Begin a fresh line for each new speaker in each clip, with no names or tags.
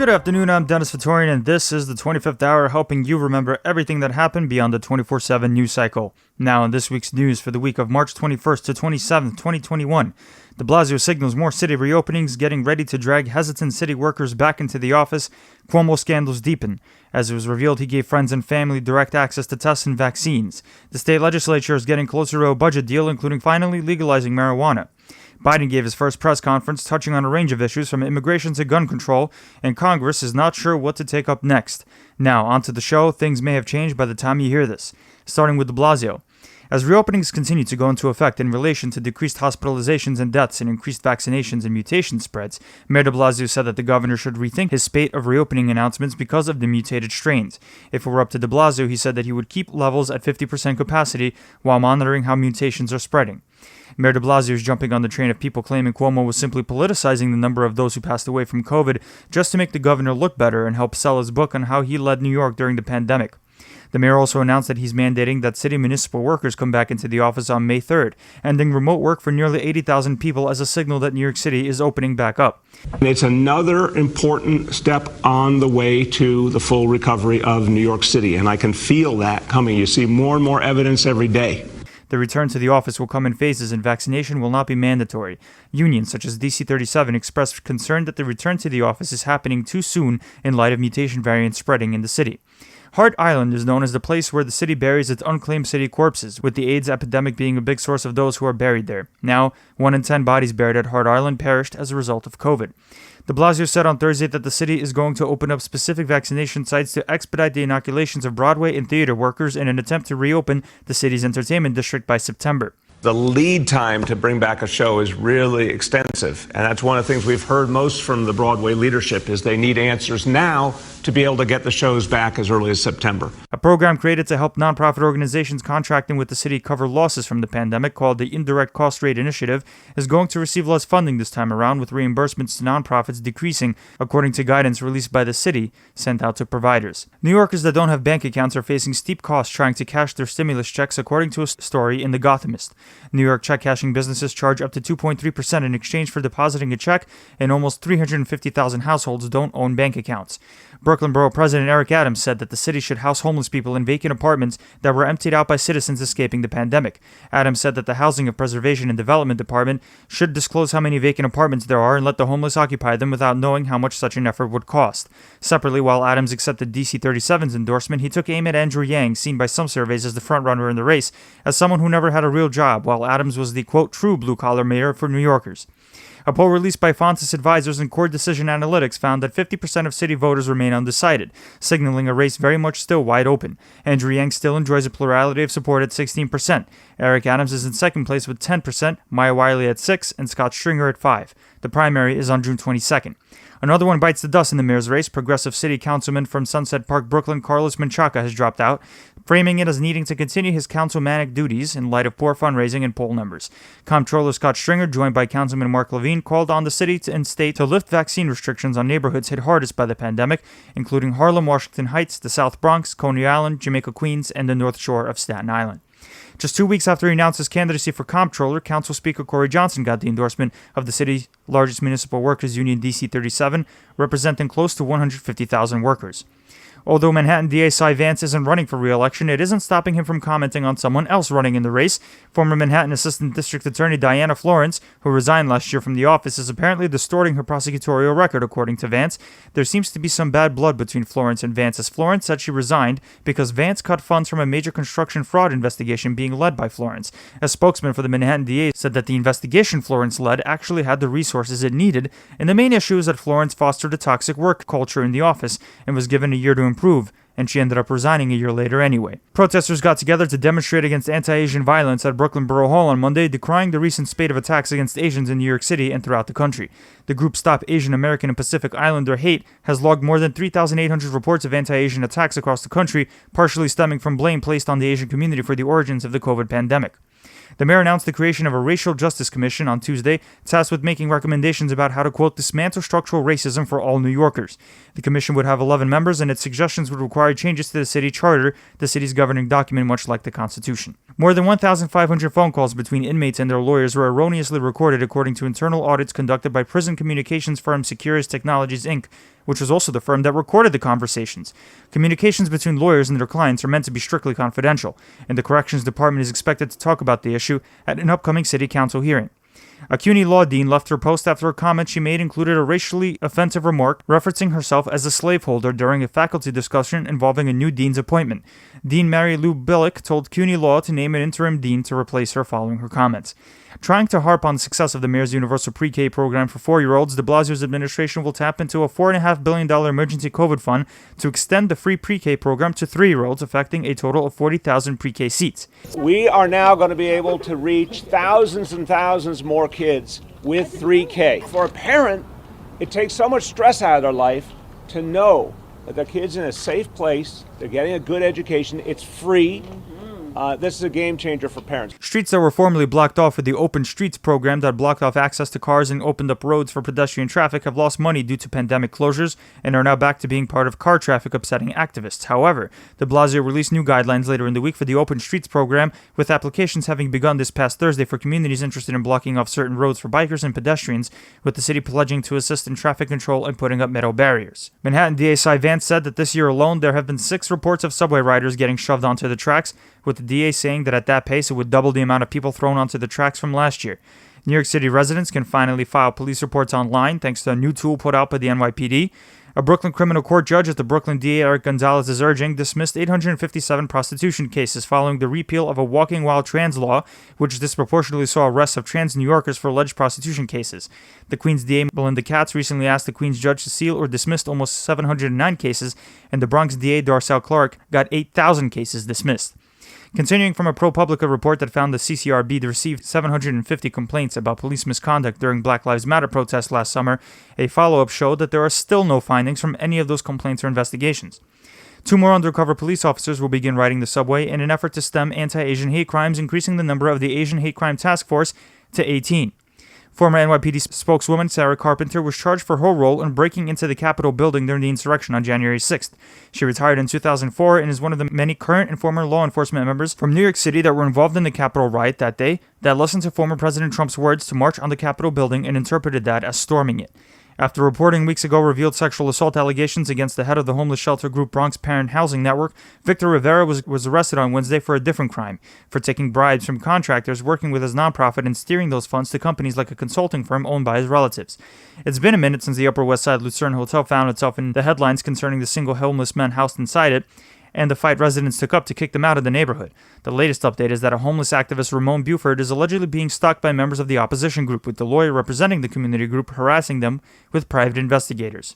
Good afternoon, I'm Dennis Vitorian, and this is the 25th hour, helping you remember everything that happened beyond the 24/7 news cycle. Now, in this week's news for the week of March 21st to 27th, 2021, de Blasio signals more city reopenings, getting ready to drag hesitant city workers back into the office. Cuomo scandals deepen. As it was revealed, he gave friends and family direct access to tests and vaccines. The state legislature is getting closer to a budget deal, including finally legalizing marijuana. Biden gave his first press conference touching on a range of issues from immigration to gun control, and Congress is not sure what to take up next. Now, onto the show. Things may have changed by the time you hear this. Starting with de Blasio. As reopenings continue to go into effect in relation to decreased hospitalizations and deaths and increased vaccinations and mutation spreads, Mayor de Blasio said that the governor should rethink his spate of reopening announcements because of the mutated strains. If it were up to de Blasio, he said that he would keep levels at 50% capacity while monitoring how mutations are spreading. Mayor de Blasio is jumping on the train of people claiming Cuomo was simply politicizing the number of those who passed away from COVID just to make the governor look better and help sell his book on how he led New York during the pandemic. The mayor also announced that he's mandating that city municipal workers come back into the office on May 3rd, ending remote work for nearly 80,000 people as a signal that New York City is opening back up.
It's another important step on the way to the full recovery of New York City, and I can feel that coming. You see more and more evidence every day.
The return to the office will come in phases and vaccination will not be mandatory. Unions such as DC 37 expressed concern that the return to the office is happening too soon in light of mutation variants spreading in the city. Hart Island is known as the place where the city buries its unclaimed city corpses, with the AIDS epidemic being a big source of those who are buried there. Now, 1 in 10 bodies buried at Hart Island perished as a result of COVID. De Blasio said on Thursday that the city is going to open up specific vaccination sites to expedite the inoculations of Broadway and theater workers in an attempt to reopen the city's entertainment district by September.
The lead time to bring back a show is really extensive, and that's one of the things we've heard most from the Broadway leadership is they need answers now to be able to get the shows back as early as September.
A program created to help nonprofit organizations contracting with the city cover losses from the pandemic called the Indirect Cost Rate Initiative is going to receive less funding this time around, with reimbursements to nonprofits decreasing, according to guidance released by the city sent out to providers. New Yorkers that don't have bank accounts are facing steep costs trying to cash their stimulus checks, according to a story in The Gothamist. New York check-cashing businesses charge up to 2.3% in exchange for depositing a check, and almost 350,000 households don't own bank accounts. Brooklyn Borough President Eric Adams said that the city should house homeless people in vacant apartments that were emptied out by citizens escaping the pandemic. Adams said that the Housing of Preservation and Development Department should disclose how many vacant apartments there are and let the homeless occupy them without knowing how much such an effort would cost. Separately, while Adams accepted DC 37's endorsement, he took aim at Andrew Yang, seen by some surveys as the frontrunner in the race, as someone who never had a real job, while Adams was the, quote, true blue-collar mayor for New Yorkers. A poll released by Fontis Advisors and Core Decision Analytics found that 50% of city voters remain undecided, signaling a race very much still wide open. Andrew Yang still enjoys a plurality of support at 16%. Eric Adams is in second place with 10%, Maya Wiley at 6%, and Scott Stringer at 5%. The primary is on June 22nd. Another one bites the dust in the mayor's race. Progressive city councilman from Sunset Park, Brooklyn, Carlos Menchaca, has dropped out, framing it as needing to continue his councilmanic duties in light of poor fundraising and poll numbers. Comptroller Scott Stringer, joined by Councilman Mark Levine, called on the city and state to lift vaccine restrictions on neighborhoods hit hardest by the pandemic, including Harlem, Washington Heights, the South Bronx, Coney Island, Jamaica, Queens, and the North Shore of Staten Island. Just 2 weeks after he announced his candidacy for comptroller, Council Speaker Corey Johnson got the endorsement of the city's largest municipal workers union, DC 37, representing close to 150,000 workers. Although Manhattan DA Cy Vance isn't running for re-election, it isn't stopping him from commenting on someone else running in the race. Former Manhattan Assistant District Attorney Diana Florence, who resigned last year from the office, is apparently distorting her prosecutorial record, according to Vance. There seems to be some bad blood between Florence and Vance, as Florence said she resigned because Vance cut funds from a major construction fraud investigation being led by Florence. A spokesman for the Manhattan DA said that the investigation Florence led actually had the resources it needed, and the main issue is that Florence fostered a toxic work culture in the office and was given a year to improve, and she ended up resigning a year later anyway. Protesters got together to demonstrate against anti-Asian violence at Brooklyn Borough Hall on Monday, decrying the recent spate of attacks against Asians in New York City and throughout the country. The group Stop Asian American and Pacific Islander Hate has logged more than 3,800 reports of anti-Asian attacks across the country, partially stemming from blame placed on the Asian community for the origins of the COVID pandemic. The mayor announced the creation of a Racial Justice Commission on Tuesday, tasked with making recommendations about how to, quote, dismantle structural racism for all New Yorkers. The commission would have 11 members, and its suggestions would require changes to the city charter, the city's governing document, much like the Constitution. More than 1,500 phone calls between inmates and their lawyers were erroneously recorded, according to internal audits conducted by prison communications firm Securus Technologies, Inc., which was also the firm that recorded the conversations. Communications between lawyers and their clients are meant to be strictly confidential, and the Corrections Department is expected to talk about the issue at an upcoming City Council hearing. A CUNY law dean left her post after a comment she made included a racially offensive remark referencing herself as a slaveholder during a faculty discussion involving a new dean's appointment. Dean Mary Lou Billick told CUNY Law to name an interim dean to replace her following her comments. Trying to harp on the success of the mayor's universal pre-K program for 4-year-olds, de Blasio's administration will tap into a $4.5 billion emergency COVID fund to extend the free pre-K program to 3-year-olds, affecting a total of 40,000 pre-K seats.
We are now going to be able to reach thousands and thousands more kids with 3K. For a parent, it takes so much stress out of their life to know that their kid's in a safe place, they're getting a good education, it's free. This is a game changer for parents.
Streets that were formerly blocked off with the Open Streets program that blocked off access to cars and opened up roads for pedestrian traffic have lost money due to pandemic closures and are now back to being part of car traffic, upsetting activists. However, de Blasio released new guidelines later in the week for the Open Streets program, with applications having begun this past Thursday for communities interested in blocking off certain roads for bikers and pedestrians, with the city pledging to assist in traffic control and putting up metal barriers. Manhattan DA Cy Vance said that this year alone there have been 6 reports of subway riders getting shoved onto the tracks, with the DA saying that at that pace it would double the amount of people thrown onto the tracks from last year. New York City residents can finally file police reports online thanks to a new tool put out by the NYPD. A Brooklyn criminal court judge at the Brooklyn DA Eric Gonzalez's urging dismissed 857 prostitution cases following the repeal of a walking while trans law, which disproportionately saw arrests of trans New Yorkers for alleged prostitution cases. The Queens DA Melinda Katz recently asked the Queens judge to seal or dismiss almost 709 cases, and the Bronx DA Darcel Clark got 8,000 cases dismissed. Continuing from a ProPublica report that found the CCRB received 750 complaints about police misconduct during Black Lives Matter protests last summer, a follow-up showed that there are still no findings from any of those complaints or investigations. 2 more undercover police officers will begin riding the subway in an effort to stem anti-Asian hate crimes, increasing the number of the Asian Hate Crime Task Force to 18. Former NYPD spokeswoman Sarah Carpenter was charged for her role in breaking into the Capitol building during the insurrection on January 6th. She retired in 2004 and is one of the many current and former law enforcement members from New York City that were involved in the Capitol riot that day that listened to former President Trump's words to march on the Capitol building and interpreted that as storming it. After reporting weeks ago revealed sexual assault allegations against the head of the homeless shelter group Bronx Parent Housing Network, Victor Rivera was arrested on Wednesday for a different crime, for taking bribes from contractors working with his nonprofit and steering those funds to companies like a consulting firm owned by his relatives. It's been a minute since the Upper West Side Lucerne Hotel found itself in the headlines concerning the single homeless man housed inside it, and the fight residents took up to kick them out of the neighborhood. The latest update is that a homeless activist, Ramon Buford, is allegedly being stalked by members of the opposition group, with the lawyer representing the community group harassing them with private investigators.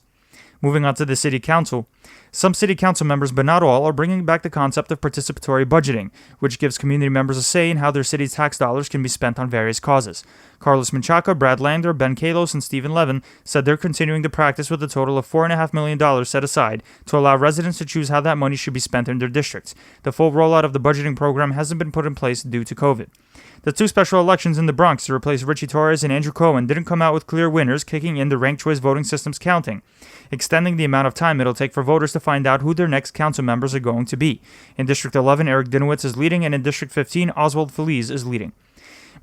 Moving on to the City Council. Some City Council members, but not all, are bringing back the concept of participatory budgeting, which gives community members a say in how their city's tax dollars can be spent on various causes. Carlos Menchaca, Brad Lander, Ben Kalos, and Stephen Levin said they're continuing the practice with a total of $4.5 million set aside to allow residents to choose how that money should be spent in their districts. The full rollout of the budgeting program hasn't been put in place due to COVID. The 2 special elections in the Bronx to replace Richie Torres and Andrew Cohen didn't come out with clear winners, kicking in the ranked choice voting system's counting, extending the amount of time it'll take for voters to find out who their next council members are going to be. In District 11, Eric Dinowitz is leading, and in District 15, Oswald Feliz is leading.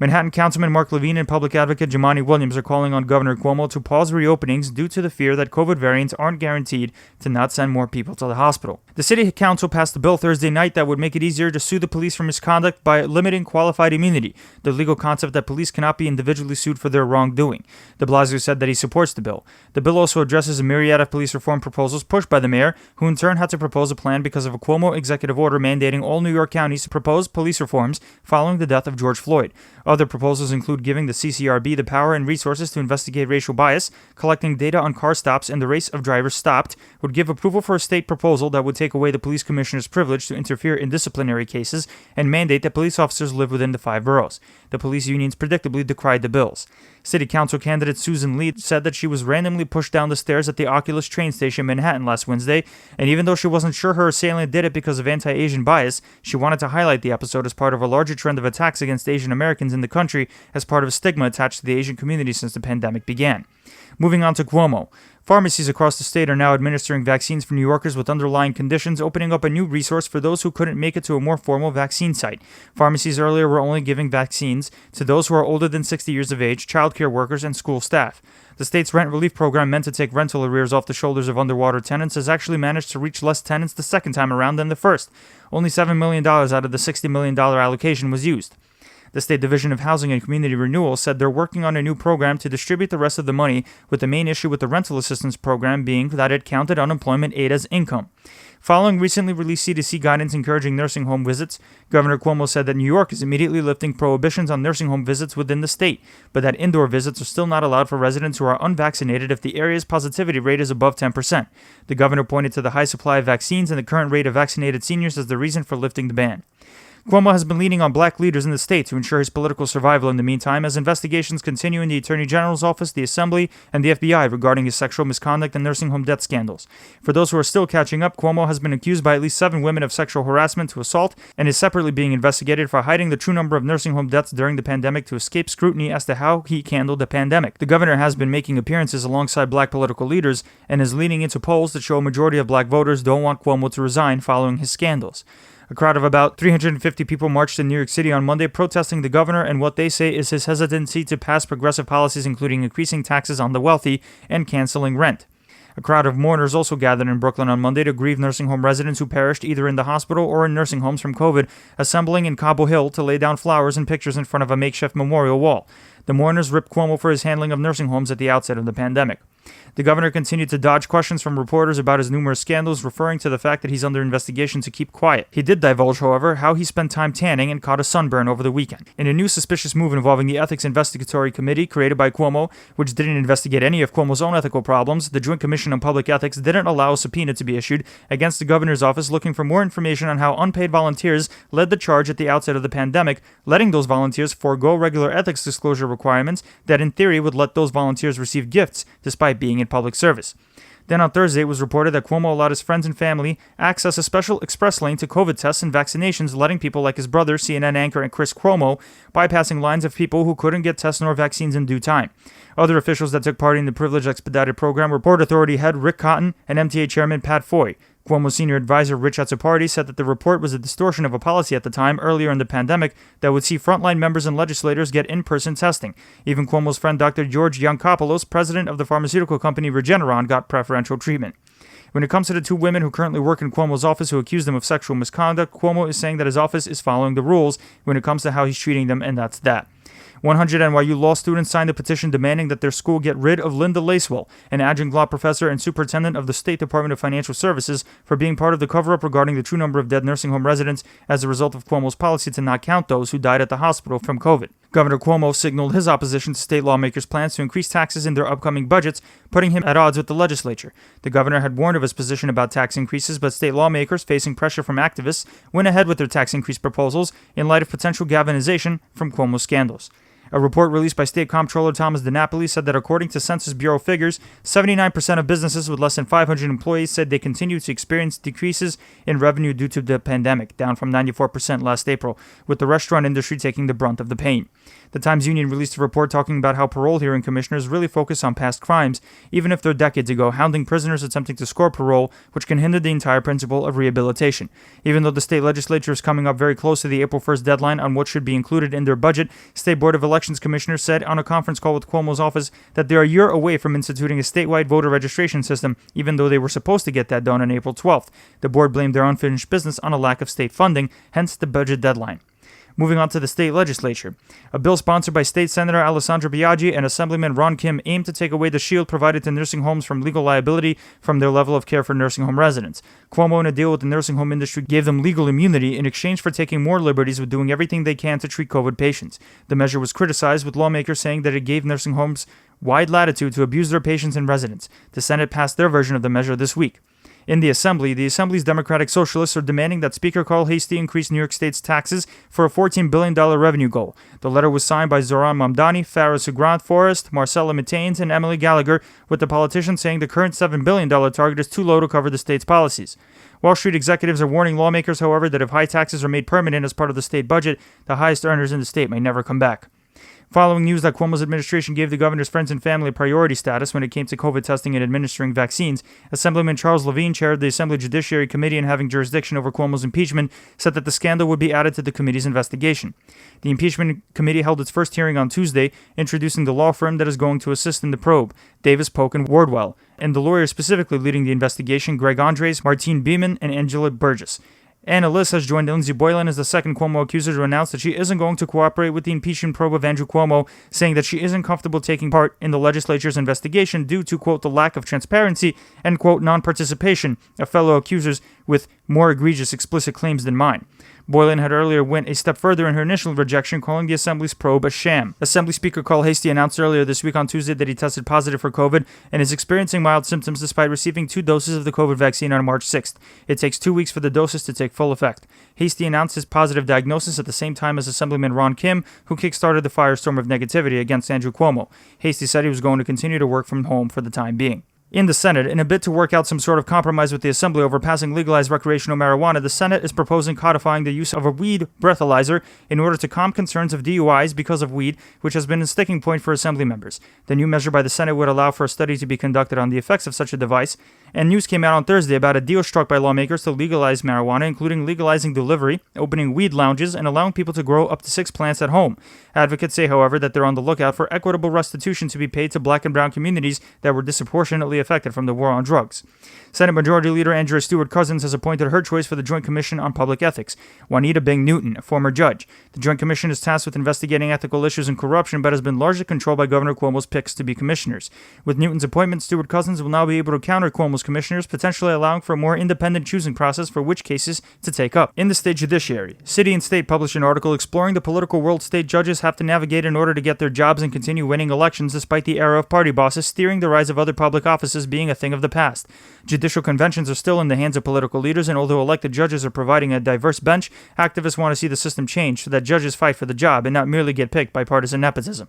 Manhattan Councilman Mark Levine and Public Advocate Jumaane Williams are calling on Governor Cuomo to pause reopenings due to the fear that COVID variants aren't guaranteed to not send more people to the hospital. The City Council passed a bill Thursday night that would make it easier to sue the police for misconduct by limiting qualified immunity, the legal concept that police cannot be individually sued for their wrongdoing. De Blasio said that he supports the bill. The bill also addresses a myriad of police reform proposals pushed by the mayor, who in turn had to propose a plan because of a Cuomo executive order mandating all New York counties to propose police reforms following the death of George Floyd. Other proposals include giving the CCRB the power and resources to investigate racial bias, collecting data on car stops and the race of drivers stopped, would give approval for a state proposal that would take away the police commissioner's privilege to interfere in disciplinary cases, and mandate that police officers live within the 5 boroughs. The police unions predictably decried the bills. City Council candidate Susan Lee said that she was randomly pushed down the stairs at the Oculus train station in Manhattan last Wednesday, and even though she wasn't sure her assailant did it because of anti-Asian bias, she wanted to highlight the episode as part of a larger trend of attacks against Asian Americans in the country as part of a stigma attached to the Asian community since the pandemic began. Moving on to Cuomo. Pharmacies across the state are now administering vaccines for New Yorkers with underlying conditions, opening up a new resource for those who couldn't make it to a more formal vaccine site. Pharmacies earlier were only giving vaccines to those who are older than 60 years of age, childcare workers, and school staff. The state's rent relief program, meant to take rental arrears off the shoulders of underwater tenants, has actually managed to reach less tenants the second time around than the first. Only $7 million out of the $60 million allocation was used. The State Division of Housing and Community Renewal said they're working on a new program to distribute the rest of the money, with the main issue with the rental assistance program being that it counted unemployment aid as income. Following recently released CDC guidance encouraging nursing home visits, Governor Cuomo said that New York is immediately lifting prohibitions on nursing home visits within the state, but that indoor visits are still not allowed for residents who are unvaccinated if the area's positivity rate is above 10%. The governor pointed to the high supply of vaccines and the current rate of vaccinated seniors as the reason for lifting the ban. Cuomo has been leaning on black leaders in the state to ensure his political survival in the meantime, as investigations continue in the Attorney General's office, the Assembly, and the FBI regarding his sexual misconduct and nursing home death scandals. For those who are still catching up, Cuomo has been accused by at least 7 women of sexual harassment to assault and is separately being investigated for hiding the true number of nursing home deaths during the pandemic to escape scrutiny as to how he handled the pandemic. The governor has been making appearances alongside black political leaders and is leaning into polls that show a majority of black voters don't want Cuomo to resign following his scandals. A crowd of about 350 people marched in New York City on Monday protesting the governor and what they say is his hesitancy to pass progressive policies including increasing taxes on the wealthy and canceling rent. A crowd of mourners also gathered in Brooklyn on Monday to grieve nursing home residents who perished either in the hospital or in nursing homes from COVID, assembling in Cobble Hill to lay down flowers and pictures in front of a makeshift memorial wall. The mourners ripped Cuomo for his handling of nursing homes at the outset of the pandemic. The governor continued to dodge questions from reporters about his numerous scandals, referring to the fact that he's under investigation to keep quiet. He did divulge, however, how he spent time tanning and caught a sunburn over the weekend. In a new suspicious move involving the Ethics Investigatory Committee created by Cuomo, which didn't investigate any of Cuomo's own ethical problems, the Joint Commission on Public Ethics didn't allow a subpoena to be issued against the governor's office looking for more information on how unpaid volunteers led the charge at the outset of the pandemic, letting those volunteers forego regular ethics disclosure requirements that in theory would let those volunteers receive gifts despite being in public service. Then on Thursday, it was reported that Cuomo allowed his friends and family access a special express lane to COVID tests and vaccinations, letting people like his brother, CNN anchor and Chris Cuomo, bypassing lines of people who couldn't get tests nor vaccines in due time. Other officials that took part in the privileged expedited program were Port Authority head Rick Cotton and MTA chairman Pat Foy. Cuomo's senior advisor Rich Azzopardi said that the report was a distortion of a policy at the time, earlier in the pandemic, that would see frontline members and legislators get in-person testing. Even Cuomo's friend Dr. George Yancopoulos, president of the pharmaceutical company Regeneron, got preferential treatment. When it comes to the 2 women who currently work in Cuomo's office who accused him of sexual misconduct, Cuomo is saying that his office is following the rules when it comes to how he's treating them, and that's that. 100 NYU law students signed a petition demanding that their school get rid of Linda Lacewell, an adjunct law professor and superintendent of the State Department of Financial Services, for being part of the cover-up regarding the true number of dead nursing home residents as a result of Cuomo's policy to not count those who died at the hospital from COVID. Governor Cuomo signaled his opposition to state lawmakers' plans to increase taxes in their upcoming budgets, putting him at odds with the legislature. The governor had warned of his position about tax increases, but state lawmakers, facing pressure from activists, went ahead with their tax increase proposals in light of potential galvanization from Cuomo's scandals. A report released by State Comptroller Thomas DiNapoli said that according to Census Bureau figures, 79% of businesses with less than 500 employees said they continue to experience decreases in revenue due to the pandemic, down from 94% last April, with the restaurant industry taking the brunt of the pain. The Times Union released a report talking about how parole hearing commissioners really focus on past crimes, even if they're decades ago, hounding prisoners attempting to score parole, which can hinder the entire principle of rehabilitation. Even though the state legislature is coming up very close to the April 1st deadline on what should be included in their budget, State Board of Elections Commissioner said on a conference call with Cuomo's office that they're a year away from instituting a statewide voter registration system, even though they were supposed to get that done on April 12th. The board blamed their unfinished business on a lack of state funding, hence the budget deadline. Moving on to the state legislature. A bill sponsored by State Senator Alessandra Biaggi and Assemblyman Ron Kim aimed to take away the shield provided to nursing homes from legal liability from their level of care for nursing home residents. Cuomo, in a deal with the nursing home industry, gave them legal immunity in exchange for taking more liberties with doing everything they can to treat COVID patients. The measure was criticized, with lawmakers saying that it gave nursing homes wide latitude to abuse their patients and residents. The Senate passed their version of the measure this week. In the Assembly's Democratic Socialists are demanding that Speaker Carl Heastie increase New York State's taxes for a $14 billion revenue goal. The letter was signed by Zoran Mamdani, Farah Sugrant Forrest, Marcella Mitaines, and Emily Gallagher, with the politicians saying the current $7 billion target is too low to cover the state's policies. Wall Street executives are warning lawmakers, however, that if high taxes are made permanent as part of the state budget, the highest earners in the state may never come back. Following news that Cuomo's administration gave the governor's friends and family priority status when it came to COVID testing and administering vaccines, Assemblyman Charles Levine, chair of the Assembly Judiciary Committee and having jurisdiction over Cuomo's impeachment, said that the scandal would be added to the committee's investigation. The impeachment committee held its first hearing on Tuesday, introducing the law firm that is going to assist in the probe, Davis, Polk, and Wardwell, and the lawyers specifically leading the investigation, Greg Andres, Martine Beeman, and Angela Burgess. Anna Liss has joined Lindsey Boylan as the second Cuomo accuser to announce that she isn't going to cooperate with the impeachment probe of Andrew Cuomo, saying that she isn't comfortable taking part in the legislature's investigation due to, quote, the lack of transparency and, quote, non-participation of fellow accusers with more egregious explicit claims than mine. Boylan had earlier went a step further in her initial rejection, calling the Assembly's probe a sham. Assembly Speaker Carl Hastie announced earlier this week on Tuesday that he tested positive for COVID and is experiencing mild symptoms despite receiving 2 doses of the COVID vaccine on March 6th. It takes 2 weeks for the doses to take full effect. Hastie announced his positive diagnosis at the same time as Assemblyman Ron Kim, who kickstarted the firestorm of negativity against Andrew Cuomo. Hastie said he was going to continue to work from home for the time being. In the Senate, in a bid to work out some sort of compromise with the Assembly over passing legalized recreational marijuana, the Senate is proposing codifying the use of a weed breathalyzer in order to calm concerns of DUIs because of weed, which has been a sticking point for Assembly members. The new measure by the Senate would allow for a study to be conducted on the effects of such a device, and news came out on Thursday about a deal struck by lawmakers to legalize marijuana, including legalizing delivery, opening weed lounges, and allowing people to grow up to 6 plants at home. Advocates say, however, that they're on the lookout for equitable restitution to be paid to black and brown communities that were disproportionately affected from the war on drugs. Senate Majority Leader Andrea Stewart Cousins has appointed her choice for the Joint Commission on Public Ethics, Juanita Bing Newton, a former judge. The Joint Commission is tasked with investigating ethical issues and corruption, but has been largely controlled by Governor Cuomo's picks to be commissioners. With Newton's appointment, Stewart Cousins will now be able to counter Cuomo's commissioners, potentially allowing for a more independent choosing process for which cases to take up. In the state judiciary, City and State published an article exploring the political world state judges have to navigate in order to get their jobs and continue winning elections despite the era of party bosses steering the rise of other public offices being a thing of the past. Judicial conventions are still in the hands of political leaders, and although elected judges are providing a diverse bench, activists want to see the system change so that judges fight for the job and not merely get picked by partisan nepotism.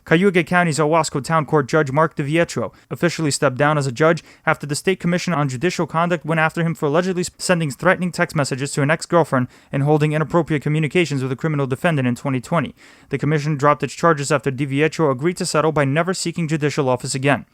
Cayuga County's Owasco Town Court Judge Mark DiVietro officially stepped down as a judge after the State Commission on Judicial Conduct went after him for allegedly sending threatening text messages to an ex-girlfriend and holding inappropriate communications with a criminal defendant in 2020. The commission dropped its charges after DiVietro agreed to settle by never seeking judicial office again.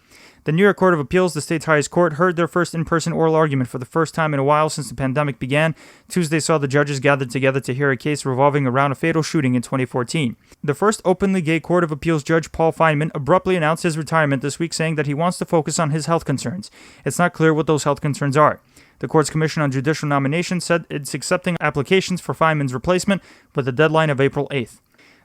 The New York Court of Appeals, the state's highest court, heard their first in-person oral argument for the first time in a while since the pandemic began. Tuesday saw the judges gathered together to hear a case revolving around a fatal shooting in 2014. The first openly gay Court of Appeals judge, Paul Feinman, abruptly announced his retirement this week, saying that he wants to focus on his health concerns. It's not clear what those health concerns are. The court's Commission on Judicial Nominations said it's accepting applications for Feinman's replacement with a deadline of April 8th.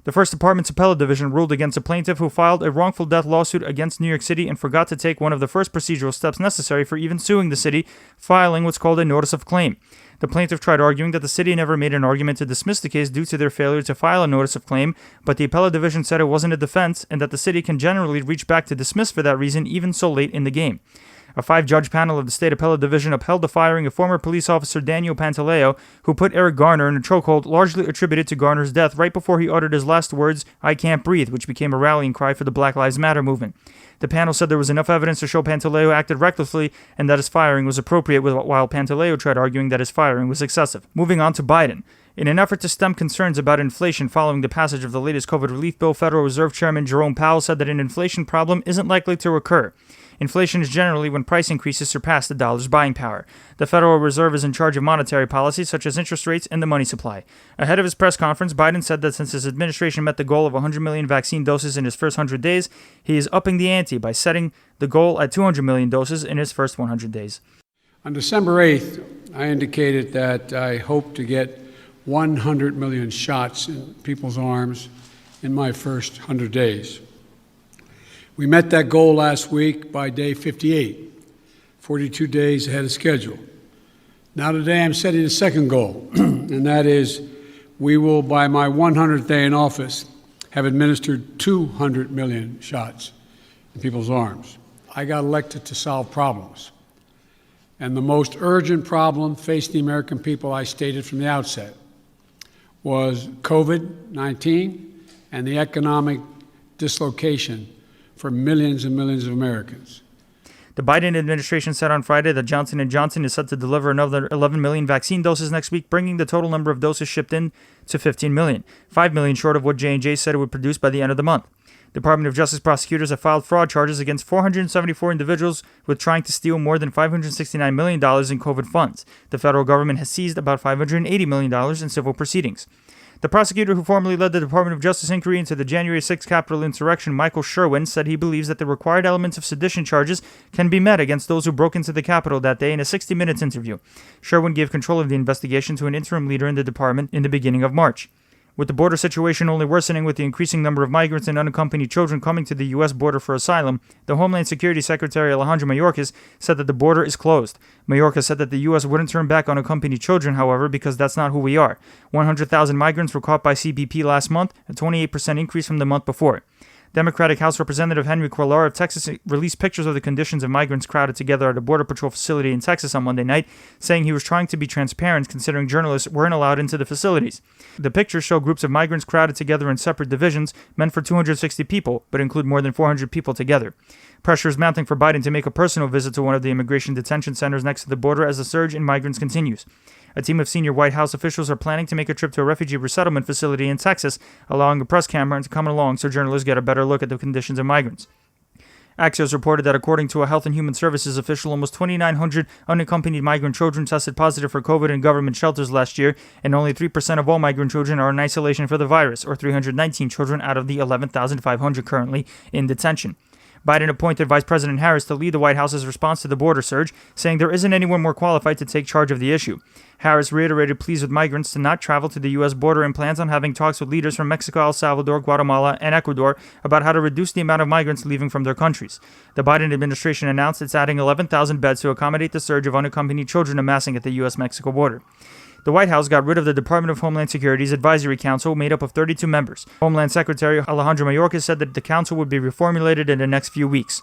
The First Department's Appellate Division ruled against a plaintiff who filed a wrongful death lawsuit against New York City and forgot to take one of the first procedural steps necessary for even suing the city, filing what's called a notice of claim. The plaintiff tried arguing that the city never made an argument to dismiss the case due to their failure to file a notice of claim, but the Appellate Division said it wasn't a defense and that the city can generally reach back to dismiss for that reason even so late in the game. A 5-judge panel of the State Appellate Division upheld the firing of former police officer Daniel Pantaleo, who put Eric Garner in a chokehold largely attributed to Garner's death right before he uttered his last words, "I can't breathe," which became a rallying cry for the Black Lives Matter movement. The panel said there was enough evidence to show Pantaleo acted recklessly and that his firing was appropriate, while Pantaleo tried arguing that his firing was excessive. Moving on to Biden. In an effort to stem concerns about inflation following the passage of the latest COVID relief bill, Federal Reserve Chairman Jerome Powell said that an inflation problem isn't likely to recur. Inflation is generally when price increases surpass the dollar's buying power. The Federal Reserve is in charge of monetary policy, such as interest rates and the money supply. Ahead of his press conference, Biden said that since his administration met the goal of 100 million vaccine doses in his first 100 days, he is upping the ante by setting the goal at 200 million doses in his first 100 days.
On December 8th, I indicated that I hope to get 100 million shots in people's arms in my first 100 days. We met that goal last week by day 58, 42 days ahead of schedule. Now today I'm setting a second goal, and that is we will, by my 100th day in office, have administered 200 million shots in people's arms. I got elected to solve problems. And the most urgent problem facing the American people, I stated from the outset, was COVID-19 and the economic dislocation for millions and millions of Americans.
The Biden administration said on Friday that Johnson & Johnson is set to deliver another 11 million vaccine doses next week, bringing the total number of doses shipped in to 15 million, 5 million short of what J&J said it would produce by the end of the month. Department of Justice prosecutors have filed fraud charges against 474 individuals with trying to steal more than $569 million in COVID funds. The federal government has seized about $580 million in civil proceedings. The prosecutor who formerly led the Department of Justice inquiry into the January 6th Capitol insurrection, Michael Sherwin, said he believes that the required elements of sedition charges can be met against those who broke into the Capitol that day in a 60 Minutes interview. Sherwin gave control of the investigation to an interim leader in the department in the beginning of March. With the border situation only worsening with the increasing number of migrants and unaccompanied children coming to the U.S. border for asylum, the Homeland Security Secretary Alejandro Mayorkas said that the border is closed. Mayorkas said that the U.S. wouldn't turn back unaccompanied children, however, because that's not who we are. 100,000 migrants were caught by CBP last month, a 28% increase from the month before. Democratic House Representative Henry Cuellar of Texas released pictures of the conditions of migrants crowded together at a Border Patrol facility in Texas on Monday night, saying he was trying to be transparent considering journalists weren't allowed into the facilities. The pictures show groups of migrants crowded together in separate divisions meant for 260 people, but include more than 400 people together. Pressure is mounting for Biden to make a personal visit to one of the immigration detention centers next to the border as the surge in migrants continues. A team of senior White House officials are planning to make a trip to a refugee resettlement facility in Texas, allowing a press camera to come along so journalists get a better look at the conditions of migrants. Axios reported that according to a Health and Human Services official, almost 2,900 unaccompanied migrant children tested positive for COVID in government shelters last year, and only 3% of all migrant children are in isolation for the virus, or 319 children out of the 11,500 currently in detention. Biden appointed Vice President Harris to lead the White House's response to the border surge, saying there isn't anyone more qualified to take charge of the issue. Harris reiterated pleas with migrants to not travel to the U.S. border and plans on having talks with leaders from Mexico, El Salvador, Guatemala, and Ecuador about how to reduce the amount of migrants leaving from their countries. The Biden administration announced it's adding 11,000 beds to accommodate the surge of unaccompanied children amassing at the U.S.-Mexico border. The White House got rid of the Department of Homeland Security's Advisory Council, made up of 32 members. Homeland Secretary Alejandro Mayorkas said that the council would be reformulated in the next few weeks.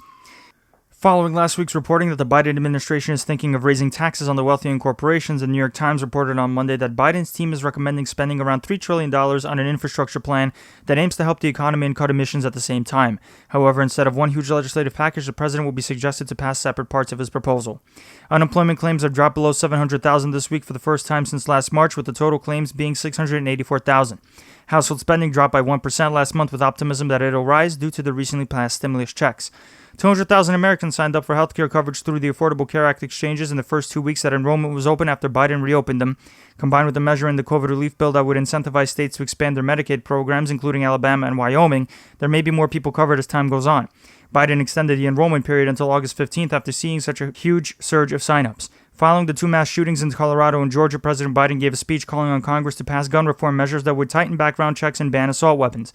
Following last week's reporting that the Biden administration is thinking of raising taxes on the wealthy and corporations, the New York Times reported on Monday that Biden's team is recommending spending around $3 trillion on an infrastructure plan that aims to help the economy and cut emissions at the same time. However, instead of one huge legislative package, the president will be suggested to pass separate parts of his proposal. Unemployment claims have dropped below 700,000 this week for the first time since last March, with the total claims being 684,000. Household spending dropped by 1% last month, with optimism that it'll rise due to the recently passed stimulus checks. 200,000 Americans signed up for health care coverage through the Affordable Care Act exchanges in the first 2 weeks that enrollment was open after Biden reopened them. Combined with the measure in the COVID relief bill that would incentivize states to expand their Medicaid programs, including Alabama and Wyoming, there may be more people covered as time goes on. Biden extended the enrollment period until August 15th after seeing such a huge surge of signups. Following the 2 mass shootings in Colorado and Georgia, President Biden gave a speech calling on Congress to pass gun reform measures that would tighten background checks and ban assault weapons.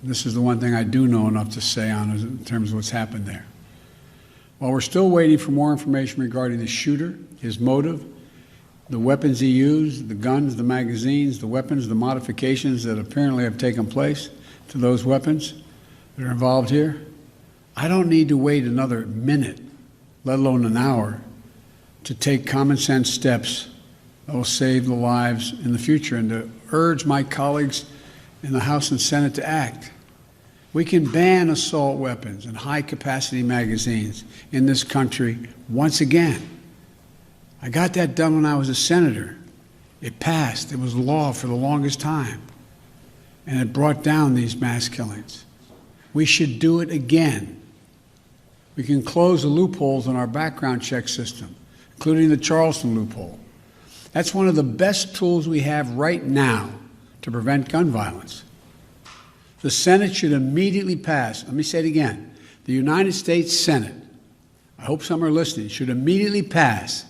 This is the one thing I do know enough to say on in terms of what's happened there. While we're still waiting for more information regarding the shooter, his motive, the weapons he used, the guns, the magazines, the weapons, the modifications that apparently have taken place to those weapons that are involved here, I don't need to wait another minute, let alone an hour, to take common sense steps that will save the lives in the future and to urge my colleagues in the House and Senate to act. We can ban assault weapons and high-capacity magazines in this country once again. I got that done when I was a senator. It passed. It was law for the longest time. And it brought down these mass killings. We should do it again. We can close the loopholes in our background check system, including the Charleston loophole. That's one of the best tools we have right now to prevent gun violence. The Senate should immediately pass, let me say it again, the United States Senate, I hope some are listening, should immediately pass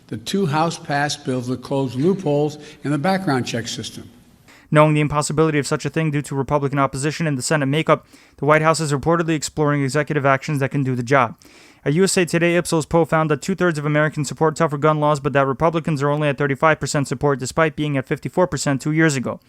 the 2 House-passed bills that close loopholes in the background check system.
Knowing the impossibility of such a thing due to Republican opposition in the Senate makeup, the White House is reportedly exploring executive actions that can do the job. A USA Today Ipsos poll found that 2/3 of Americans support tougher gun laws, but that Republicans are only at 35% support, despite being at 54% 2 years ago.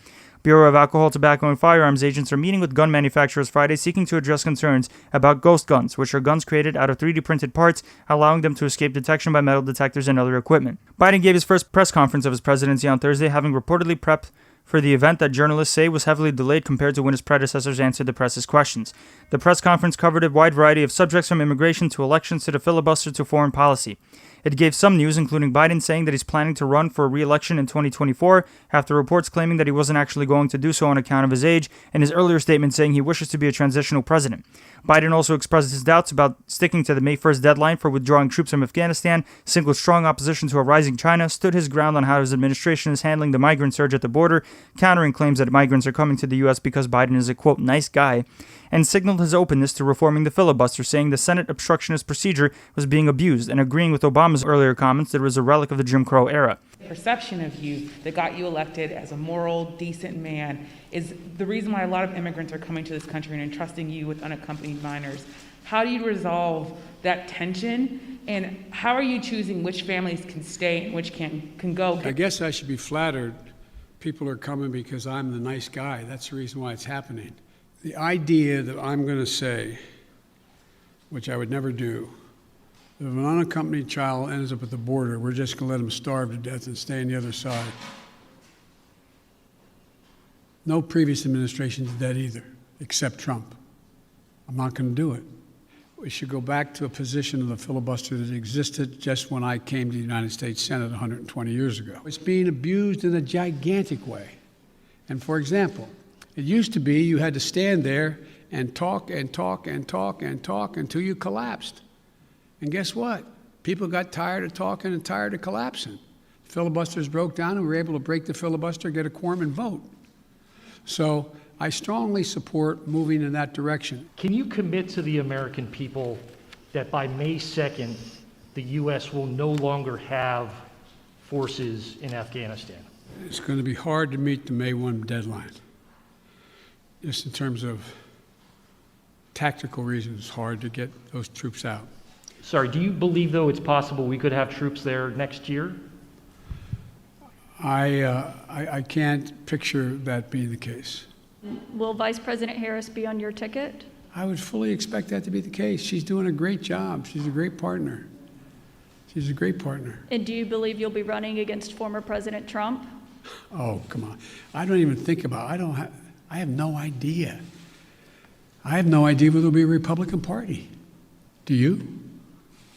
Bureau of Alcohol, Tobacco, and Firearms agents are meeting with gun manufacturers Friday seeking to address concerns about ghost guns, which are guns created out of 3D printed parts, allowing them to escape detection by metal detectors and other equipment. Biden gave his first press conference of his presidency on Thursday, having reportedly prepped for the event that journalists say was heavily delayed compared to when his predecessors answered the press's questions. The press conference covered a wide variety of subjects from immigration to elections to the filibuster to foreign policy. It gave some news, including Biden saying that he's planning to run for re-election in 2024 after reports claiming that he wasn't actually going to do so on account of his age, and his earlier statement saying he wishes to be a transitional president. Biden also expressed his doubts about sticking to the May 1st deadline for withdrawing troops from Afghanistan, signaled strong opposition to a rising China, stood his ground on how his administration is handling the migrant surge at the border, countering claims that migrants are coming to the U.S. because Biden is a, quote, nice guy, and signaled his openness to reforming the filibuster, saying the Senate obstructionist procedure was being abused, and agreeing with Obama's earlier comments that it was a relic of the Jim Crow era.
The perception of you that got you elected as a moral, decent man is the reason why a lot of immigrants are coming to this country and entrusting you with unaccompanied minors. How do you resolve that tension, and how are you choosing which families can stay and which can go?
I guess I should be flattered. People are coming because I'm the nice guy. That's the reason why it's happening. The idea that I'm going to say, which I would never do, if an unaccompanied child ends up at the border, we're just going to let him starve to death and stay on the other side. No previous administration did that either, except Trump. I'm not going to do it. We should go back to a position of the filibuster that existed just when I came to the United States Senate 120 years ago. It's being abused in a gigantic way. And for example, it used to be you had to stand there and talk and talk and talk and talk until you collapsed. And guess what? People got tired of talking and tired of collapsing. Filibusters broke down and we were able to break the filibuster, get a quorum and vote. So I strongly support moving in that direction.
Can you commit to the American people that by May 2nd, the U.S. will no longer have forces in Afghanistan?
It's going to be hard to meet the May 1 deadline. Just in terms of tactical reasons, it's hard to get those troops out.
Sorry, do you believe, though, it's possible we could have troops there next year?
I can't picture that being the case.
Will Vice President Harris be on your ticket?
I would fully expect that to be the case. She's doing a great job. She's a great partner. She's a great partner.
And do you believe you'll be running against former President Trump?
Oh, come on. I don't even think about it. I have no idea. I have no idea whether there'll be a Republican Party. Do you?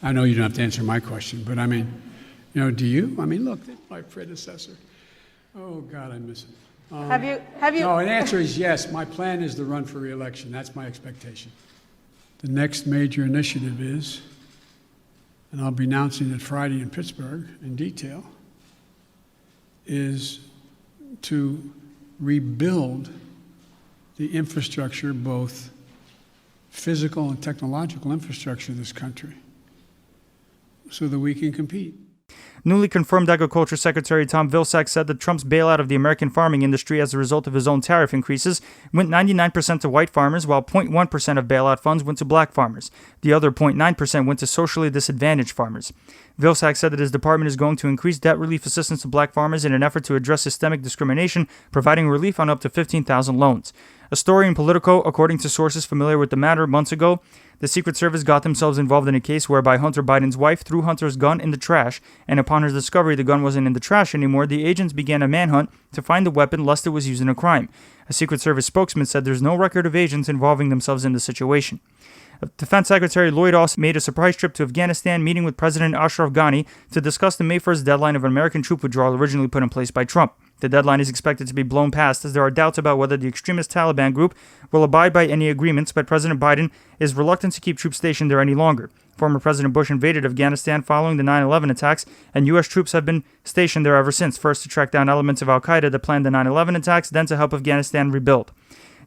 I know you don't have to answer my question, but I mean, do you? I mean, look, my predecessor. Oh, God, I miss him.
Have you?
No, the answer is yes. My plan is to run for re-election. That's my expectation. The next major initiative is, and I'll be announcing it Friday in Pittsburgh in detail, is to rebuild the infrastructure, both physical and technological infrastructure of this country, so that we can compete.
Newly confirmed Agriculture Secretary Tom Vilsack said that Trump's bailout of the American farming industry as a result of his own tariff increases went 99% to white farmers, while 0.1% of bailout funds went to black farmers. The other 0.9% went to socially disadvantaged farmers. Vilsack said that his department is going to increase debt relief assistance to black farmers in an effort to address systemic discrimination, providing relief on up to 15,000 loans. A story in Politico, according to sources familiar with the matter months ago, the Secret Service got themselves involved in a case whereby Hunter Biden's wife threw Hunter's gun in the trash, and upon her discovery the gun wasn't in the trash anymore, the agents began a manhunt to find the weapon lest it was used in a crime. A Secret Service spokesman said there's no record of agents involving themselves in the situation. Defense Secretary Lloyd Austin made a surprise trip to Afghanistan, meeting with President Ashraf Ghani to discuss the May 1st deadline of an American troop withdrawal originally put in place by Trump. The deadline is expected to be blown past, as there are doubts about whether the extremist Taliban group will abide by any agreements, but President Biden is reluctant to keep troops stationed there any longer. Former President Bush invaded Afghanistan following the 9/11 attacks, and U.S. troops have been stationed there ever since, first to track down elements of al-Qaeda that planned the 9/11 attacks, then to help Afghanistan rebuild.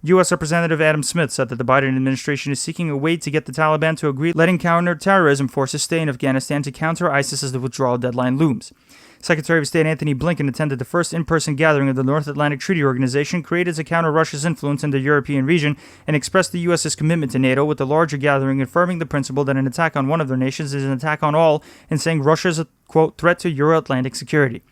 U.S. Representative Adam Smith said that the Biden administration is seeking a way to get the Taliban to agree letting counter-terrorism forces stay in Afghanistan to counter ISIS as the withdrawal deadline looms. Secretary of State Anthony Blinken attended the first in-person gathering of the North Atlantic Treaty Organization created to counter Russia's influence in the European region and expressed the U.S.'s commitment to NATO, with the larger gathering affirming the principle that an attack on one of their nations is an attack on all, and saying Russia is a, quote, threat to Euro-Atlantic security.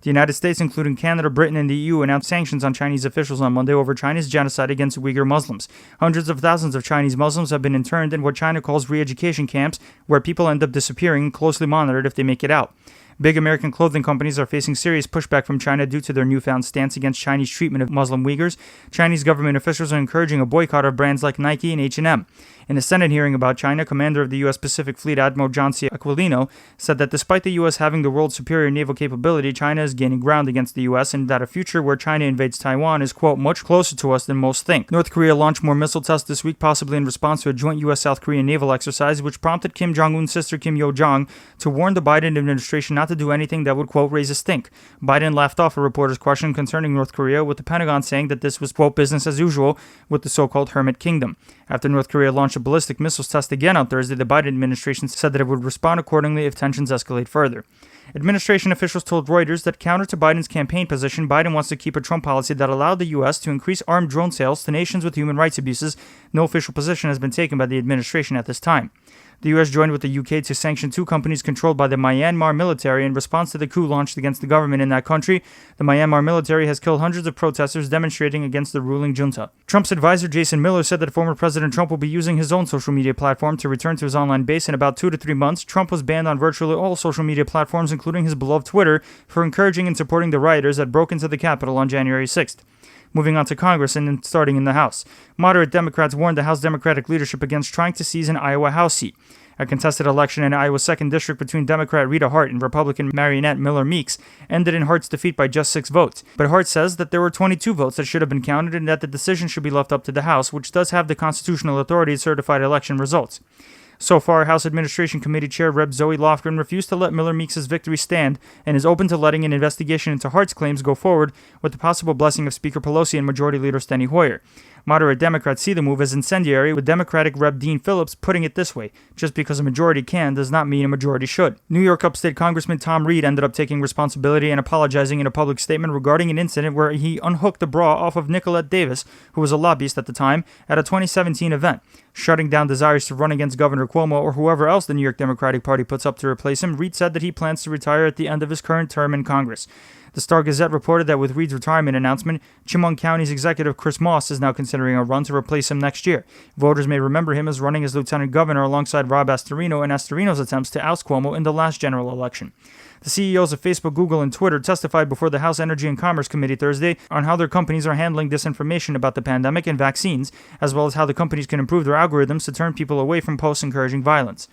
The United States, including Canada, Britain, and the EU, announced sanctions on Chinese officials on Monday over China's genocide against Uyghur Muslims. Hundreds of thousands of Chinese Muslims have been interned in what China calls re-education camps, where people end up disappearing and closely monitored if they make it out. Big American clothing companies are facing serious pushback from China due to their newfound stance against Chinese treatment of Muslim Uyghurs. Chinese government officials are encouraging a boycott of brands like Nike and H&M. In a Senate hearing about China, Commander of the U.S. Pacific Fleet Admiral John C. Aquilino said that despite the U.S. having the world's superior naval capability, China is gaining ground against the U.S. and that a future where China invades Taiwan is, quote, much closer to us than most think. North Korea launched more missile tests this week, possibly in response to a joint U.S.-South Korean naval exercise, which prompted Kim Jong-un's sister Kim Yo-jong to warn the Biden administration not to do anything that would, quote, raise a stink. Biden laughed off a reporter's question concerning North Korea, with the Pentagon saying that this was, quote, business as usual with the so-called Hermit Kingdom. After North Korea launched a ballistic missiles test again on Thursday, the Biden administration said that it would respond accordingly if tensions escalate further. Administration officials told Reuters that counter to Biden's campaign position, Biden wants to keep a Trump policy that allowed the U.S. to increase armed drone sales to nations with human rights abuses. No official position has been taken by the administration at this time. The U.S. joined with the U.K. to sanction 2 companies controlled by the Myanmar military in response to the coup launched against the government in that country. The Myanmar military has killed hundreds of protesters demonstrating against the ruling junta. Trump's advisor Jason Miller said that former President Trump will be using his own social media platform to return to his online base in about 2 to 3 months. Trump was banned on virtually all social media platforms, including his beloved Twitter, for encouraging and supporting the rioters that broke into the Capitol on January 6th. Moving on to Congress and then starting in the House. Moderate Democrats warned the House Democratic leadership against trying to seize an Iowa House seat. A contested election in Iowa's 2nd District between Democrat Rita Hart and Republican Marionette Miller Meeks ended in Hart's defeat by just 6 votes. But Hart says that there were 22 votes that should have been counted and that the decision should be left up to the House, which does have the constitutional authority to certify election results. So far, House Administration Committee Chair Rep. Zoe Lofgren refused to let Miller Meeks' victory stand and is open to letting an investigation into Hart's claims go forward with the possible blessing of Speaker Pelosi and Majority Leader Steny Hoyer. Moderate Democrats see the move as incendiary, with Democratic Rep. Dean Phillips putting it this way: just because a majority can does not mean a majority should. New York Upstate Congressman Tom Reed ended up taking responsibility and apologizing in a public statement regarding an incident where he unhooked the bra off of Nicolette Davis, who was a lobbyist at the time, at a 2017 event. Shutting down desires to run against Governor Cuomo or whoever else the New York Democratic Party puts up to replace him, Reed said that he plans to retire at the end of his current term in Congress. The Star-Gazette reported that with Reed's retirement announcement, Chemung County's executive Chris Moss is now considering a run to replace him next year. Voters may remember him as running as lieutenant governor alongside Rob Astorino in Astorino's attempts to oust Cuomo in the last general election. The CEOs of Facebook, Google, and Twitter testified before the House Energy and Commerce Committee Thursday on how their companies are handling disinformation about the pandemic and vaccines, as well as how the companies can improve their algorithms to turn people away from posts encouraging violence.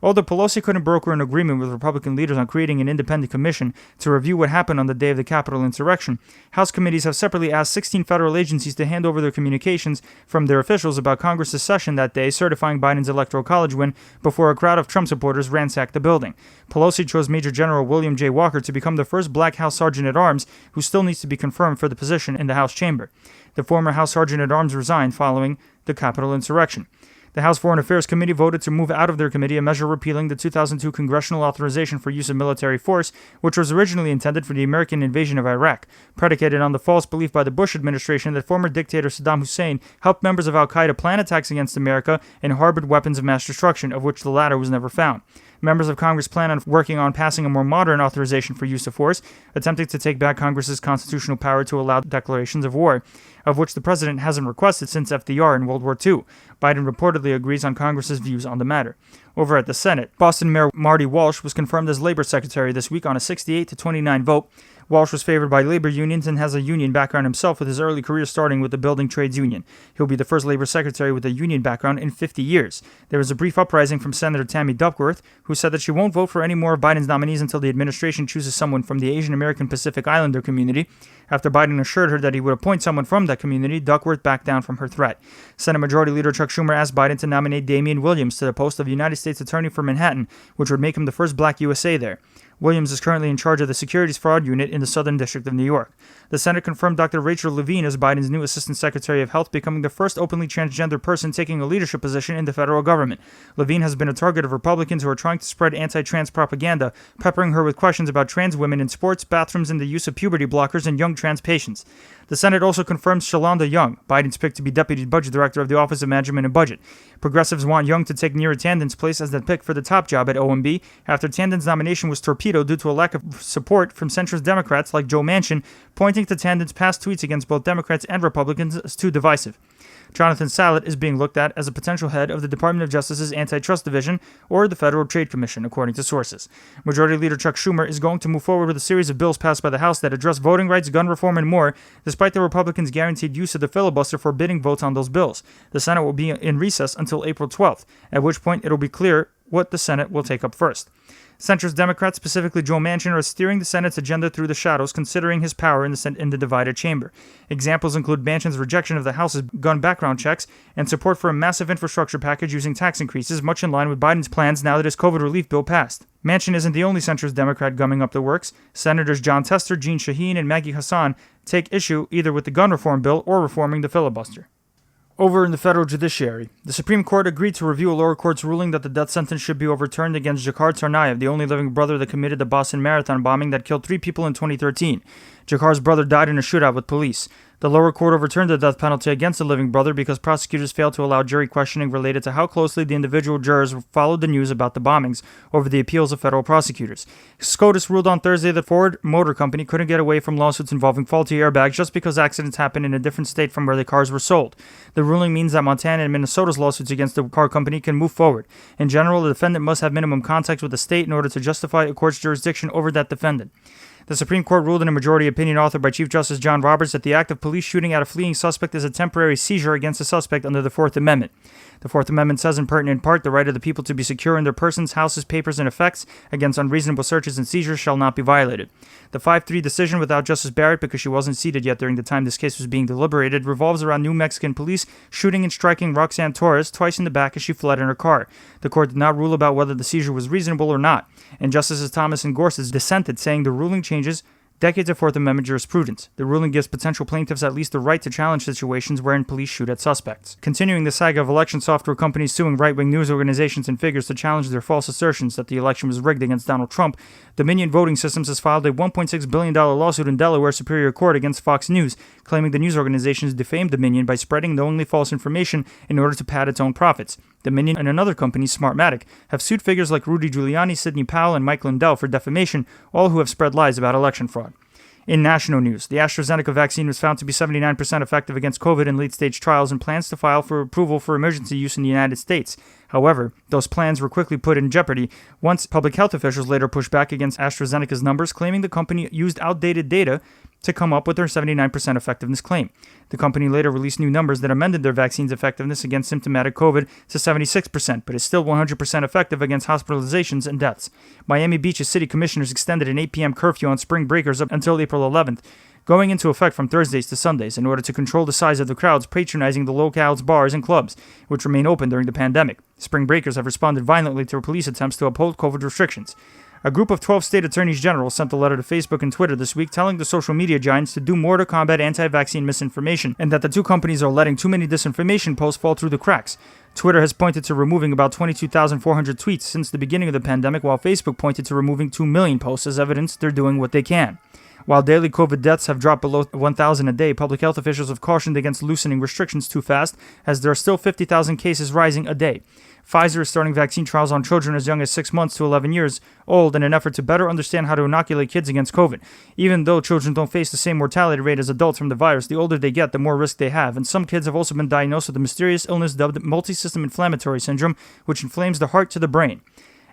Although Pelosi couldn't broker an agreement with Republican leaders on creating an independent commission to review what happened on the day of the Capitol insurrection, House committees have separately asked 16 federal agencies to hand over their communications from their officials about Congress's session that day, certifying Biden's Electoral College win before a crowd of Trump supporters ransacked the building. Pelosi chose Major General William J. Walker to become the first black House Sergeant-at-Arms, who still needs to be confirmed for the position in the House chamber. The former House Sergeant-at-Arms resigned following the Capitol insurrection. The House Foreign Affairs Committee voted to move out of their committee a measure repealing the 2002 congressional authorization for use of military force, which was originally intended for the American invasion of Iraq, predicated on the false belief by the Bush administration that former dictator Saddam Hussein helped members of al-Qaeda plan attacks against America and harbored weapons of mass destruction, of which the latter was never found. Members of Congress plan on working on passing a more modern authorization for use of force, attempting to take back Congress's constitutional power to allow declarations of war, of which the president hasn't requested since FDR in World War II. Biden reportedly agrees on Congress's views on the matter. Over at the Senate, Boston Mayor Marty Walsh was confirmed as Labor Secretary this week on a 68-29 vote. Walsh was favored by labor unions and has a union background himself, with his early career starting with the Building Trades Union. He'll be the first labor secretary with a union background in 50 years. There was a brief uprising from Senator Tammy Duckworth, who said that she won't vote for any more of Biden's nominees until the administration chooses someone from the Asian American Pacific Islander community. After Biden assured her that he would appoint someone from that community, Duckworth backed down from her threat. Senate Majority Leader Chuck Schumer asked Biden to nominate Damian Williams to the post of United States Attorney for Manhattan, which would make him the first black USA there. Williams is currently in charge of the Securities Fraud Unit in the Southern District of New York. The Senate confirmed Dr. Rachel Levine as Biden's new Assistant Secretary of Health, becoming the first openly transgender person taking a leadership position in the federal government. Levine has been a target of Republicans who are trying to spread anti-trans propaganda, peppering her with questions about trans women in sports, bathrooms, and the use of puberty blockers in young trans patients. The Senate also confirms Shalonda Young, Biden's pick to be Deputy Budget Director of the Office of Management and Budget. Progressives want Young to take Neera Tanden's place as the pick for the top job at OMB after Tanden's nomination was torpedoed due to a lack of support from centrist Democrats like Joe Manchin, pointing to Tanden's past tweets against both Democrats and Republicans as too divisive. Jonathan Salat is being looked at as a potential head of the Department of Justice's Antitrust Division or the Federal Trade Commission, according to sources. Majority Leader Chuck Schumer is going to move forward with a series of bills passed by the House that address voting rights, gun reform, and more, despite the Republicans' guaranteed use of the filibuster forbidding votes on those bills. The Senate will be in recess until April 12th, at which point it'll be clear what the Senate will take up first. Centrist Democrats, specifically Joe Manchin, are steering the Senate's agenda through the shadows, considering his power in the divided chamber. Examples include Manchin's rejection of the House's gun background checks and support for a massive infrastructure package using tax increases, much in line with Biden's plans now that his COVID relief bill passed. Manchin isn't the only centrist Democrat gumming up the works. Senators John Tester, Jeanne Shaheen, and Maggie Hassan take issue either with the gun reform bill or reforming the filibuster. Over in the federal judiciary, the Supreme Court agreed to review a lower court's ruling that the death sentence should be overturned against Dzhokhar Tsarnaev, the only living brother that committed the Boston Marathon bombing that killed 3 people in 2013. Dzhokhar's brother died in a shootout with police. The lower court overturned the death penalty against the living brother because prosecutors failed to allow jury questioning related to how closely the individual jurors followed the news about the bombings over the appeals of federal prosecutors. SCOTUS ruled on Thursday that Ford Motor Company couldn't get away from lawsuits involving faulty airbags just because accidents happened in a different state from where the cars were sold. The ruling means that Montana and Minnesota's lawsuits against the car company can move forward. In general, the defendant must have minimum contact with the state in order to justify a court's jurisdiction over that defendant. The Supreme Court ruled in a majority opinion authored by Chief Justice John Roberts that the act of police shooting at a fleeing suspect is a temporary seizure against a suspect under the Fourth Amendment. The Fourth Amendment says in pertinent part, the right of the people to be secure in their persons, houses, papers, and effects against unreasonable searches and seizures shall not be violated. The 5-3 decision without Justice Barrett, because she wasn't seated yet during the time this case was being deliberated, revolves around New Mexican police shooting and striking Roxanne Torres twice in the back as she fled in her car. The court did not rule about whether the seizure was reasonable or not, and Justices Thomas and Gorsuch dissented, saying the ruling changes decades of Fourth Amendment jurisprudence. The ruling gives potential plaintiffs at least the right to challenge situations wherein police shoot at suspects. Continuing the saga of election software companies suing right-wing news organizations and figures to challenge their false assertions that the election was rigged against Donald Trump, Dominion Voting Systems has filed a $1.6 billion lawsuit in Delaware Superior Court against Fox News, claiming the news organizations defamed Dominion by spreading knowingly false information in order to pad its own profits. Dominion and another company, Smartmatic, have sued figures like Rudy Giuliani, Sidney Powell, and Mike Lindell for defamation, all who have spread lies about election fraud. In national news, the AstraZeneca vaccine was found to be 79% effective against COVID in late-stage trials and plans to file for approval for emergency use in the United States. However, those plans were quickly put in jeopardy once public health officials later pushed back against AstraZeneca's numbers, claiming the company used outdated data to come up with their 79% effectiveness claim. The company later released new numbers that amended their vaccine's effectiveness against symptomatic COVID to 76%, but is still 100% effective against hospitalizations and deaths. Miami Beach's city commissioners extended an 8 p.m. curfew on spring breakers up until April 11th, going into effect from Thursdays to Sundays in order to control the size of the crowds patronizing the locale's bars and clubs, which remain open during the pandemic. Spring breakers have responded violently to police attempts to uphold COVID restrictions. A group of 12 state attorneys general sent a letter to Facebook and Twitter this week telling the social media giants to do more to combat anti-vaccine misinformation and that the two companies are letting too many disinformation posts fall through the cracks. Twitter has pointed to removing about 22,400 tweets since the beginning of the pandemic, while Facebook pointed to removing 2 million posts as evidence they're doing what they can. While daily COVID deaths have dropped below 1,000 a day, public health officials have cautioned against loosening restrictions too fast, as there are still 50,000 cases rising a day. Pfizer is starting vaccine trials on children as young as 6 months to 11 years old in an effort to better understand how to inoculate kids against COVID. Even though children don't face the same mortality rate as adults from the virus, the older they get, the more risk they have. And some kids have also been diagnosed with a mysterious illness dubbed multisystem inflammatory syndrome, which inflames the heart to the brain.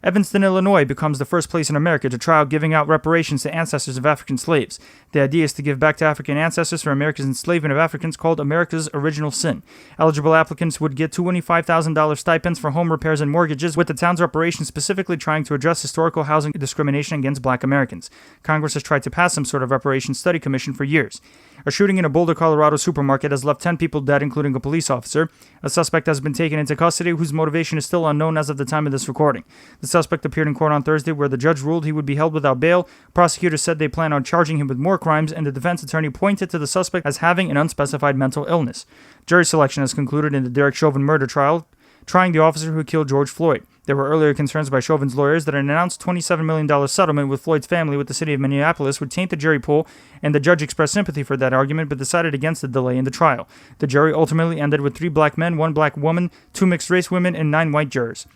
Evanston, Illinois becomes the first place in America to try out giving out reparations to ancestors of African slaves. The idea is to give back to African ancestors for America's enslavement of Africans, called America's Original Sin. Eligible applicants would get $25,000 stipends for home repairs and mortgages, with the town's reparation specifically trying to address historical housing discrimination against Black Americans. Congress has tried to pass some sort of reparations study commission for years. A shooting in a Boulder, Colorado supermarket has left 10 people dead, including a police officer. A suspect has been taken into custody, whose motivation is still unknown as of the time of this recording. The suspect appeared in court on Thursday, where the judge ruled he would be held without bail. Prosecutors said they plan on charging him with more crimes, and the defense attorney pointed to the suspect as having an unspecified mental illness. Jury selection has concluded in the Derek Chauvin murder trial, trying the officer who killed George Floyd. There were earlier concerns by Chauvin's lawyers that an announced $27 million settlement with Floyd's family with the city of Minneapolis would taint the jury pool, and the judge expressed sympathy for that argument but decided against the delay in the trial. The jury ultimately ended with 3 black men, 1 black woman, 2 mixed-race women, and 9 white jurors.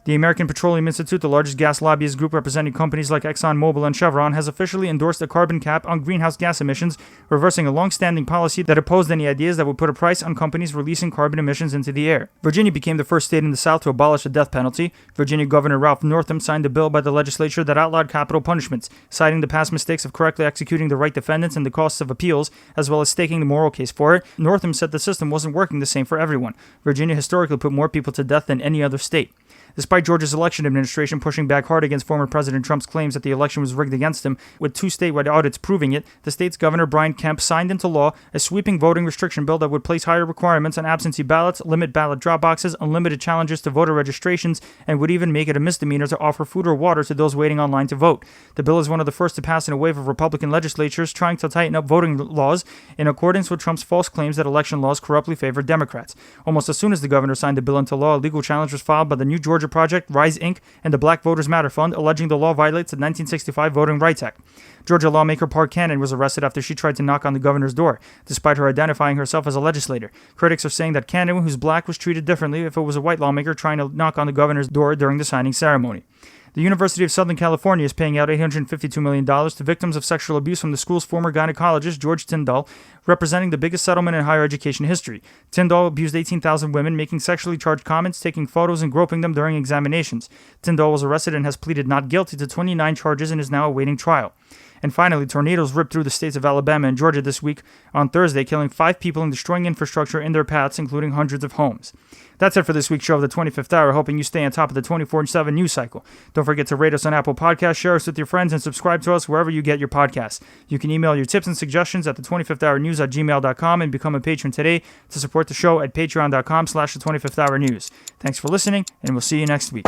The The American Petroleum Institute, the largest gas lobbyist group representing companies like ExxonMobil and Chevron, has officially endorsed a carbon cap on greenhouse gas emissions, reversing a long-standing policy that opposed any ideas that would put a price on companies releasing carbon emissions into the air. Virginia became the first state in the South to abolish the death penalty. Virginia Governor Ralph Northam signed a bill by the legislature that outlawed capital punishments, citing the past mistakes of correctly executing the right defendants and the costs of appeals, as well as staking the moral case for it. Northam said the system wasn't working the same for everyone. Virginia historically put more people to death than any other state. Despite Georgia's election administration pushing back hard against former President Trump's claims that the election was rigged against him, with 2 statewide audits proving it, the state's Governor Brian Kemp signed into law a sweeping voting restriction bill that would place higher requirements on absentee ballots, limit ballot drop boxes, unlimited challenges to voter registrations, and would even make it a misdemeanor to offer food or water to those waiting online to vote. The bill is one of the first to pass in a wave of Republican legislatures trying to tighten up voting laws in accordance with Trump's false claims that election laws corruptly favor Democrats. Almost as soon as the governor signed the bill into law, a legal challenge was filed by the New Georgia Project, Rise Inc., and the Black Voters Matter Fund, alleging the law violates the 1965 Voting Rights Act. Georgia lawmaker Park Cannon was arrested after she tried to knock on the governor's door, despite her identifying herself as a legislator. Critics are saying that Cannon, who's black, was treated differently if it was a white lawmaker trying to knock on the governor's door during the signing ceremony. The University of Southern California is paying out $852 million to victims of sexual abuse from the school's former gynecologist, George Tyndall, representing the biggest settlement in higher education history. Tyndall abused 18,000 women, making sexually charged comments, taking photos, and groping them during examinations. Tyndall was arrested and has pleaded not guilty to 29 charges and is now awaiting trial. And finally, tornadoes ripped through the states of Alabama and Georgia this week on Thursday, killing 5 people and destroying infrastructure in their paths, including hundreds of homes. That's it for this week's show of the 25th Hour, hoping you stay on top of the 24/7 news cycle. Don't forget to rate us on Apple Podcasts, share us with your friends, and subscribe to us wherever you get your podcasts. You can email your tips and suggestions at the25thhournews@gmail.com and become a patron today to support the show at patreon.com/the25thhournews. Thanks for listening, and we'll see you next week.